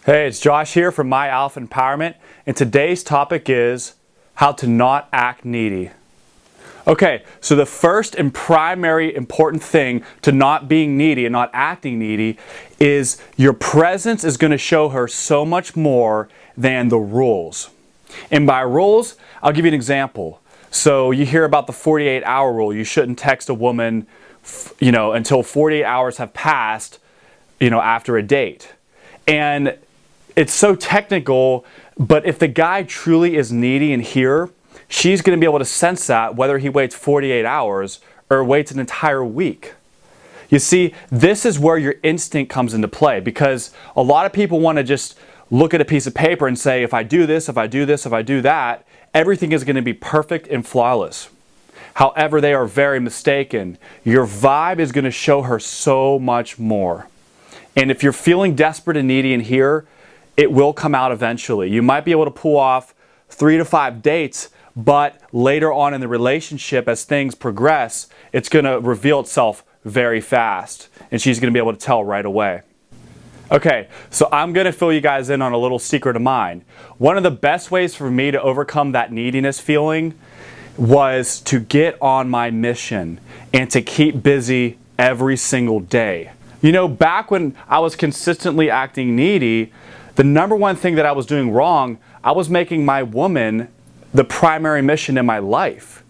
Hey, it's Josh here from My Alpha Empowerment, and today's topic is how to not act needy. Okay, so the first and primary important thing to not being needy and not acting needy is your presence is going to show her so much more than the rules. And by rules, I'll give you an example. So you hear about the 48-hour rule. You shouldn't text a woman, until 48 hours have passed, after a date. And it's so technical, but if the guy truly is needy and here, she's going to be able to sense that whether he waits 48 hours or waits an entire week. You see, this is where your instinct comes into play, because a lot of people want to just look at a piece of paper and say, if I do this, if I do this, if I do that, everything is going to be perfect and flawless. However, they are very mistaken. Your vibe is going to show her so much more. And if you're feeling desperate and needy in here, it will come out eventually. You might be able to pull off 3 to 5 dates, but later on in the relationship, as things progress, it's going to reveal itself very fast, and she's going to be able to tell right away. Okay, so I'm going to fill you guys in on a little secret of mine. One of the best ways for me to overcome that neediness feeling was to get on my mission and to keep busy every single day. Back when I was consistently acting needy, the number one thing that I was doing wrong, I was making my woman the primary mission in my life.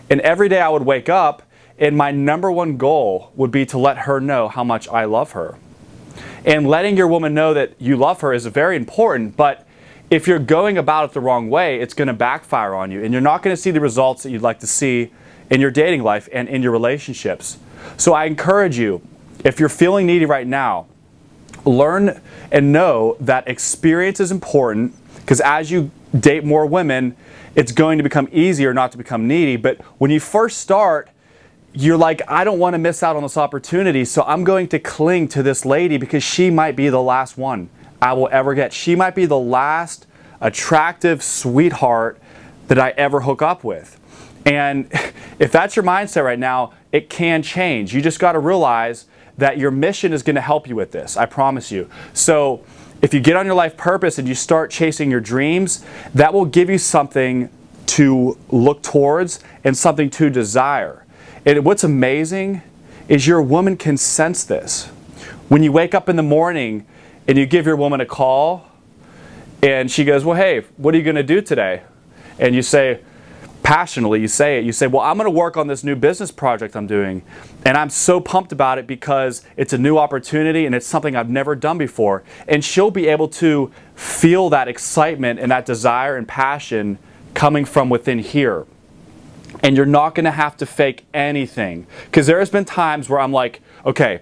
And every day I would wake up and my number one goal would be to let her know how much I love her. And letting your woman know that you love her is very important, but if you're going about it the wrong way, it's going to backfire on you and you're not going to see the results that you'd like to see in your dating life and in your relationships. So I encourage you, if you're feeling needy right now, learn and know that experience is important, because as you date more women, it's going to become easier not to become needy. But when you first start, you're like, I don't want to miss out on this opportunity, so I'm going to cling to this lady because she might be the last one I will ever get. She might be the last attractive sweetheart that I ever hook up with. And if that's your mindset right now, it can change. You just got to realize that your mission is going to help you with this. I promise you. So if you get on your life purpose and you start chasing your dreams, that will give you something to look towards and something to desire. And what's amazing is your woman can sense this. When you wake up in the morning and you give your woman a call and she goes, well, hey, what are you going to do today? And you say, passionately, you say, well, I'm going to work on this new business project I'm doing. And I'm so pumped about it because it's a new opportunity and it's something I've never done before. And she'll be able to feel that excitement and that desire and passion coming from within here. And you're not going to have to fake anything. Because there has been times where I'm like, okay,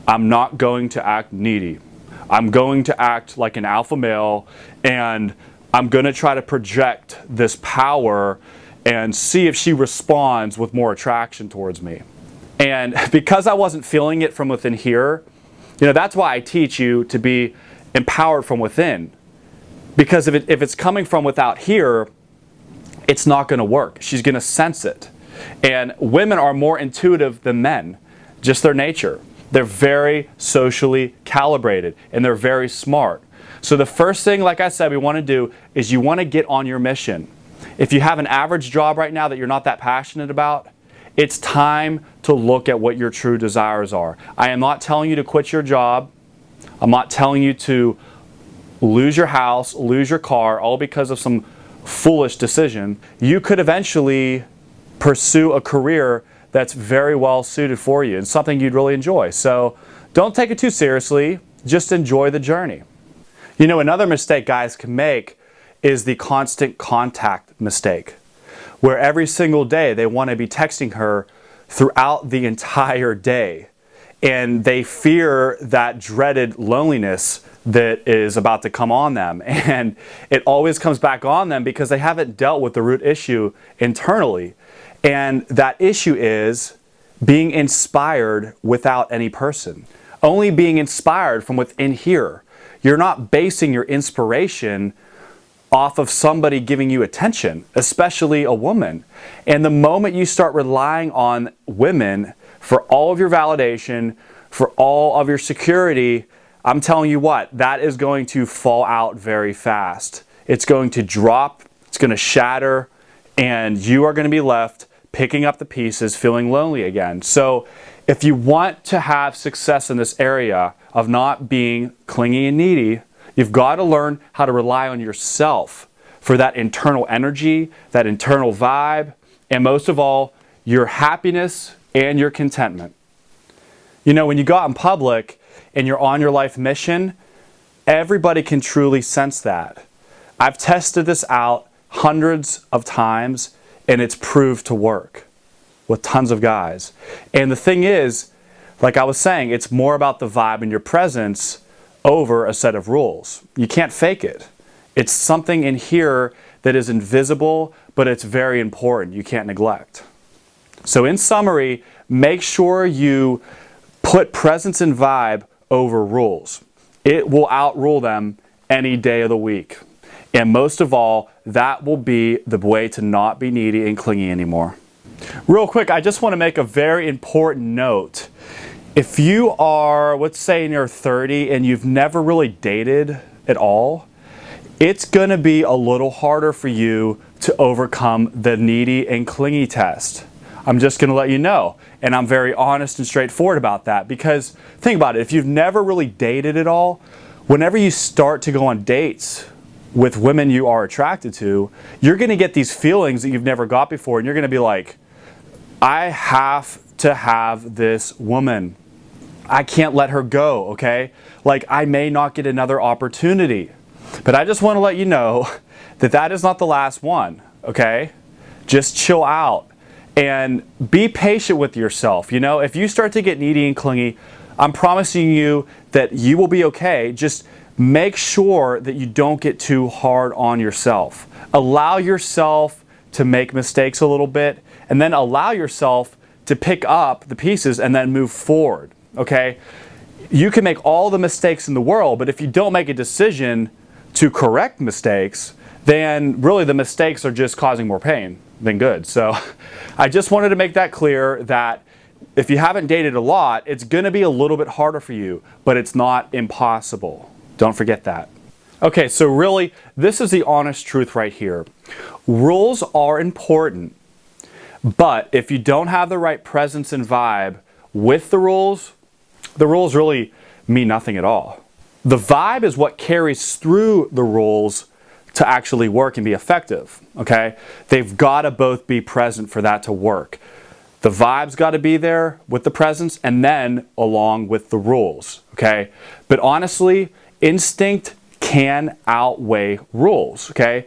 I'm not going to act needy. I'm going to act like an alpha male, and I'm going to try to project this power and see if she responds with more attraction towards me. And because I wasn't feeling it from within here, that's why I teach you to be empowered from within. Because if it's coming from without here, it's not going to work. She's going to sense it. And women are more intuitive than men, just their nature. They're very socially calibrated and they're very smart. So the first thing, like I said, we want to do is you want to get on your mission. If you have an average job right now that you're not that passionate about, it's time to look at what your true desires are. I am not telling you to quit your job. I'm not telling you to lose your house, lose your car, all because of some foolish decision. You could eventually pursue a career that's very well suited for you and something you'd really enjoy. So don't take it too seriously. Just enjoy the journey. Another mistake guys can make is the constant contact mistake, where every single day they want to be texting her throughout the entire day. And they fear that dreaded loneliness that is about to come on them. And it always comes back on them because they haven't dealt with the root issue internally. And that issue is being inspired without any person. Only being inspired from within here. You're not basing your inspiration off of somebody giving you attention, especially a woman. And the moment you start relying on women for all of your validation, for all of your security, I'm telling you what, that is going to fall out very fast. It's going to drop, it's going to shatter, and you are going to be left picking up the pieces, feeling lonely again. So if you want to have success in this area of not being clingy and needy, you've got to learn how to rely on yourself for that internal energy, that internal vibe, and most of all, your happiness and your contentment. You know, when you go out in public and you're on your life mission, everybody can truly sense that. I've tested this out hundreds of times, and it's proved to work with tons of guys. And the thing is, like I was saying, it's more about the vibe and your presence over a set of rules. You can't fake it. It's something in here that is invisible, but it's very important. You can't neglect. So in summary, make sure you put presence and vibe over rules. It will outrule them any day of the week. And most of all, that will be the way to not be needy and clingy anymore. Real quick, I just want to make a very important note. If you are, let's say in your 30 and you've never really dated at all, it's going to be a little harder for you to overcome the needy and clingy test. I'm just going to let you know. And I'm very honest and straightforward about that, because think about it. If you've never really dated at all, whenever you start to go on dates with women you are attracted to, you're going to get these feelings that you've never got before, and you're going to be like, I have to have this woman. I can't let her go, okay? Like, I may not get another opportunity. But I just want to let you know that that is not the last one, okay? Just chill out and be patient with yourself. You know, if you start to get needy and clingy, I'm promising you that you will be okay. Just make sure that you don't get too hard on yourself. Allow yourself to make mistakes a little bit, and then allow yourself to pick up the pieces and then move forward, okay? You can make all the mistakes in the world, but if you don't make a decision to correct mistakes, then really the mistakes are just causing more pain than good. So I just wanted to make that clear that if you haven't dated a lot, it's going to be a little bit harder for you, but it's not impossible. Don't forget that. Okay, so really, this is the honest truth right here. Rules are important, but if you don't have the right presence and vibe with the rules really mean nothing at all. The vibe is what carries through the rules to actually work and be effective, okay? They've got to both be present for that to work. The vibe's got to be there with the presence, and then along with the rules, okay? But honestly, instinct can outweigh rules, okay?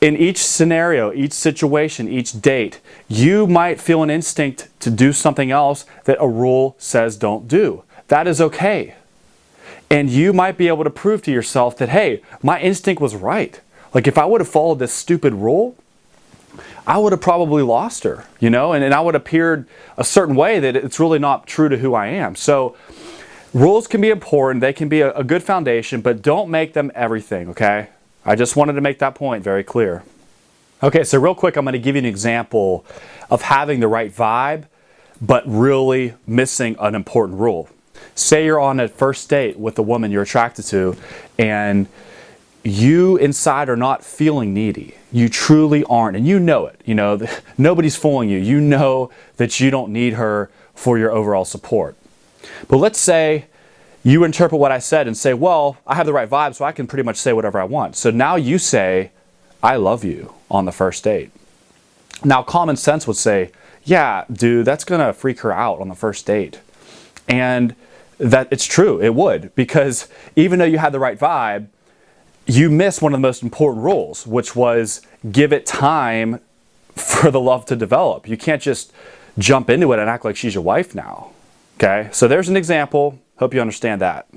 In each scenario, each situation, each date, you might feel an instinct to do something else that a rule says don't do. That is okay. And you might be able to prove to yourself that, hey, my instinct was right. Like, if I would have followed this stupid rule, I would have probably lost her, you know, and I would have appeared a certain way that it's really not true to who I am. So rules can be important. They can be a good foundation, but don't make them everything, okay? I just wanted to make that point very clear. Okay, so real quick, I'm going to give you an example of having the right vibe, but really missing an important rule. Say you're on a first date with a woman you're attracted to, and you inside are not feeling needy. You truly aren't, and you know it. You know, nobody's fooling you. You know that you don't need her for your overall support. But let's say you interpret what I said and say, well, I have the right vibe, so I can pretty much say whatever I want. So now you say, I love you on the first date. Now, common sense would say, yeah, dude, that's going to freak her out on the first date. And that it's true, it would, because even though you had the right vibe, you missed one of the most important rules, which was give it time for the love to develop. You can't just jump into it and act like she's your wife now. Okay, so there's an example. Hope you understand that.